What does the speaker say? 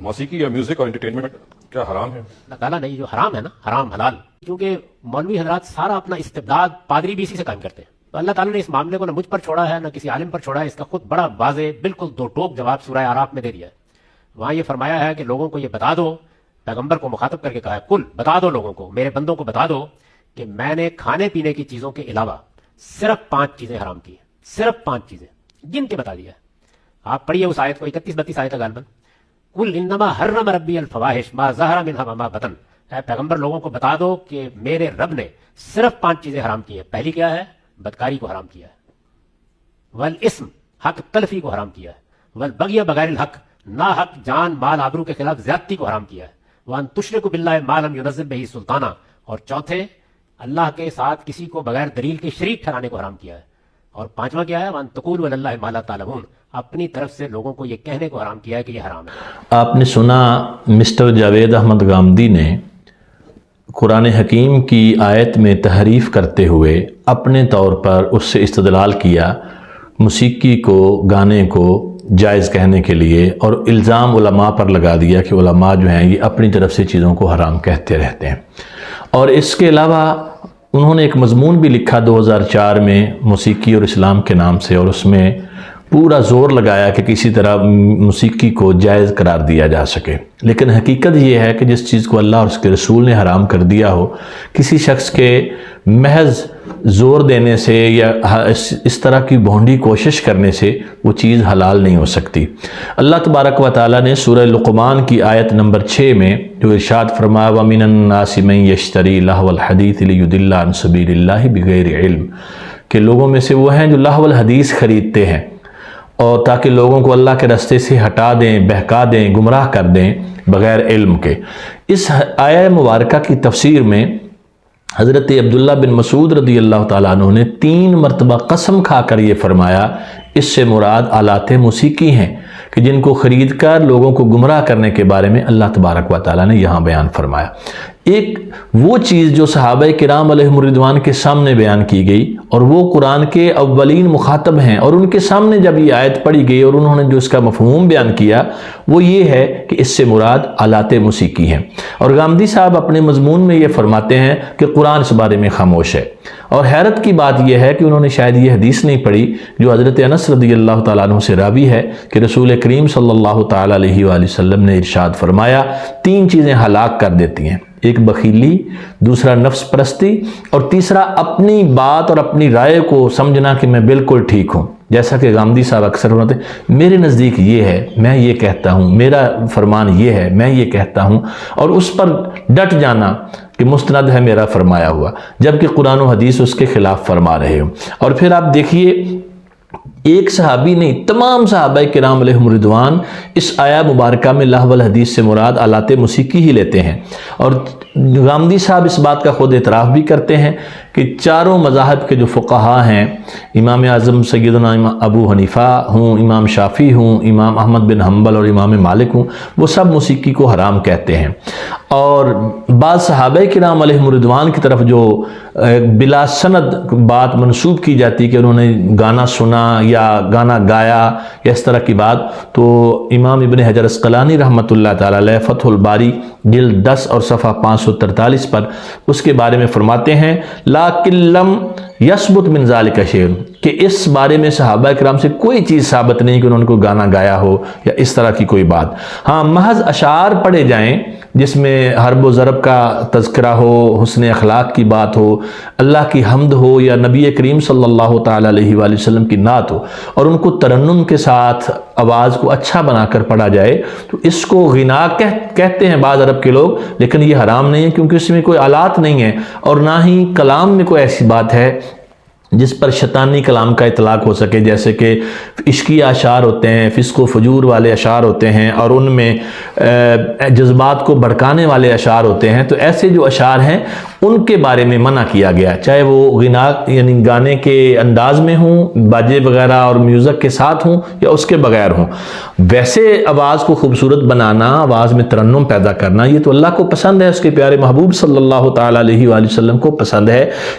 موسیقی یا میوزک اور انٹرٹینمنٹ کیا حرام ہے؟ اللہ تعالیٰ نے جو حرام ہے نا، حرام حلال، کیونکہ مولوی حضرات سارا اپنا استبداد پادری بھی اسی سے قائم کرتے ہیں، تو اللہ تعالیٰ نے اس معاملے کو نہ مجھ پر چھوڑا ہے نہ کسی عالم پر چھوڑا ہے، اس کا خود بڑا واضح بالکل دو ٹوک جواب سورہ اعراف میں دے دیا ہے۔ وہاں یہ فرمایا ہے کہ لوگوں کو یہ بتا دو، پیغمبر کو مخاطب کر کے کہا ہے، کل بتا دو لوگوں کو، میرے بندوں کو بتا دو کہ میں نے کھانے پینے کی چیزوں کے علاوہ صرف 5 چیزیں حرام کی ہیں، صرف 5 چیزیں گن کے بتا دیا ہے۔ آپ پڑھیے اس آیت کو، 31-32 آیت ہے غالباً، کل انما حرم ربی الفواحش ما ظہر منها وما بطن۔ اے پیغمبر لوگوں کو بتا دو کہ میرے رب نے صرف 5 چیزیں حرام کی ہیں۔ پہلی کیا ہے؟ بدکاری کو حرام کیا ہے، والاسم حق تلفی کو حرام کیا ہے، والبغی بغیر الحق نا حق جان مال آبرو کے خلاف زیادتی کو حرام کیا ہے، وان تشرکوا باللہ ما لم ینزل بہ سلطانہ، اور چوتھے اللہ کے ساتھ کسی کو بغیر دلیل کے شریک ٹھہرانے کو حرام کیا ہے، اور 5واں کیا ہے؟ وان تقولوا علی اللہ ما لا تعلمون، اپنی طرف سے لوگوں کو یہ کہنے کو حرام کیا ہے کہ یہ حرام ہے۔ آپ نے سنا مسٹر جاوید احمد گامدی نے قرآن حکیم کی آیت میں تحریف کرتے ہوئے اپنے طور پر اس سے استدلال کیا، موسیقی کو، گانے کو جائز کہنے کے لیے، اور الزام علماء پر لگا دیا کہ علماء جو ہیں یہ اپنی طرف سے چیزوں کو حرام کہتے رہتے ہیں۔ اور اس کے علاوہ انہوں نے ایک مضمون بھی لکھا 2004 میں موسیقی اور اسلام کے نام سے، اور اس میں پورا زور لگایا کہ کسی طرح موسیقی کو جائز قرار دیا جا سکے، لیکن حقیقت یہ ہے کہ جس چیز کو اللہ اور اس کے رسول نے حرام کر دیا ہو، کسی شخص کے محض زور دینے سے یا اس طرح کی بھونڈی کوشش کرنے سے وہ چیز حلال نہیں ہو سکتی۔ اللہ تبارک و تعالیٰ نے سورہ لقمان کی آیت نمبر 6 میں جو ارشاد فرمایا وَمِنَ النَّاسِ مَن يَشْتَرِي لَهْوَ الْحَدِيثِ لِيُضِلَّ عَن سَبِيلِ اللَّهِ بِغَيْرِ علم، کہ لوگوں میں سے وہ ہیں جو لہو الحدیث خریدتے ہیں اور تاکہ لوگوں کو اللہ کے راستے سے ہٹا دیں، بہکا دیں، گمراہ کر دیں بغیر علم کے۔ اس آیہ مبارکہ کی تفسیر میں حضرت عبداللہ بن مسعود رضی اللہ تعالیٰ عنہ نے 3 مرتبہ قسم کھا کر یہ فرمایا اس سے مراد آلات موسیقی ہیں کہ جن کو خرید کر لوگوں کو گمراہ کرنے کے بارے میں اللہ تبارک و تعالیٰ نے یہاں بیان فرمایا۔ ایک وہ چیز جو صحابہ کرام علیہم الرضوان کے سامنے بیان کی گئی، اور وہ قرآن کے اولین مخاطب ہیں، اور ان کے سامنے جب یہ آیت پڑھی گئی اور انہوں نے جو اس کا مفہوم بیان کیا وہ یہ ہے کہ اس سے مراد آلات موسیقی ہیں۔ اور گامدی صاحب اپنے مضمون میں یہ فرماتے ہیں کہ قرآن اس بارے میں خاموش ہے، اور حیرت کی بات یہ ہے کہ انہوں نے شاید یہ حدیث نہیں پڑھی جو حضرت انس رضی اللہ تعالیٰ عنہ سے راوی ہے کہ رسول کریم صلی اللہ تعالیٰ علیہ وآلہ وسلم نے ارشاد فرمایا 3 چیزیں ہلاک کر دیتی ہیں، ایک بخیلی، دوسرا نفس پرستی، اور تیسرا اپنی بات اور اپنی رائے کو سمجھنا کہ میں بالکل ٹھیک ہوں۔ جیسا کہ گامدی صاحب اکثر فرماتے ہیں میرے نزدیک یہ ہے، میں یہ کہتا ہوں، میرا فرمان یہ ہے، میں یہ کہتا ہوں، اور اس پر ڈٹ جانا کہ مستند ہے میرا فرمایا ہوا، جبکہ قرآن و حدیث اس کے خلاف فرما رہے ہوں۔ اور پھر آپ دیکھیے ایک صحابی نہیں، تمام صحابہ کرام علیہم الرضوان اس آیہ مبارکہ میں لہو الحدیث سے مراد آلات موسیقی ہی لیتے ہیں، اور گامدی صاحب اس بات کا خود اعتراف بھی کرتے ہیں کہ چاروں مذاہب کے جو فقہا ہیں، امام اعظم سیدنا ابو حنیفہ ہوں، امام شافعی ہوں، امام احمد بن حنبل اور امام مالک ہوں، وہ سب موسیقی کو حرام کہتے ہیں۔ اور بعض صحابہ کرام علیہم الرضوان کی طرف جو بلا سند بات منسوب کی جاتی کہ انہوں نے گانا سنا یا گانا گایا یا اس طرح کی بات، تو امام ابن حجر اسقلانی رحمۃ اللہ تعالی علیہ فتح الباری جلد 10 اور صفحہ 543 پر اس کے بارے میں فرماتے ہیں لیکن لم یثبت من ذالک شیء، کہ اس بارے میں صحابہ کرام سے کوئی چیز ثابت نہیں کہ انہوں نے کوئی گانا گایا ہو یا اس طرح کی کوئی بات۔ ہاں محض اشعار پڑھے جائیں جس میں حرب و ضرب کا تذکرہ ہو، حسن اخلاق کی بات ہو، اللہ کی حمد ہو، یا نبی کریم صلی اللہ تعالیٰ علیہ وآلہ وسلم کی نعت ہو، اور ان کو ترنم کے ساتھ آواز کو اچھا بنا کر پڑھا جائے، تو اس کو غنا کہتے ہیں بعض عرب کے لوگ، لیکن یہ حرام نہیں ہے کیونکہ اس میں کوئی آلات نہیں ہے، اور نہ ہی کلام میں کوئی ایسی بات ہے جس پر شیطانی کلام کا اطلاق ہو سکے، جیسے کہ عشقی اشعار ہوتے ہیں، فسق و فجور والے اشعار ہوتے ہیں، اور ان میں جذبات کو بھڑکانے والے اشعار ہوتے ہیں، تو ایسے جو اشعار ہیں ان کے بارے میں منع کیا گیا، چاہے وہ غنا یعنی گانے کے انداز میں ہوں، باجے وغیرہ اور میوزک کے ساتھ ہوں یا اس کے بغیر ہوں۔ ویسے آواز کو خوبصورت بنانا، آواز میں ترنم پیدا کرنا، یہ تو اللہ کو پسند ہے، اس کے پیارے محبوب صلی اللہ تعالیٰ علیہ وآلہ وسلم کو پسند ہے،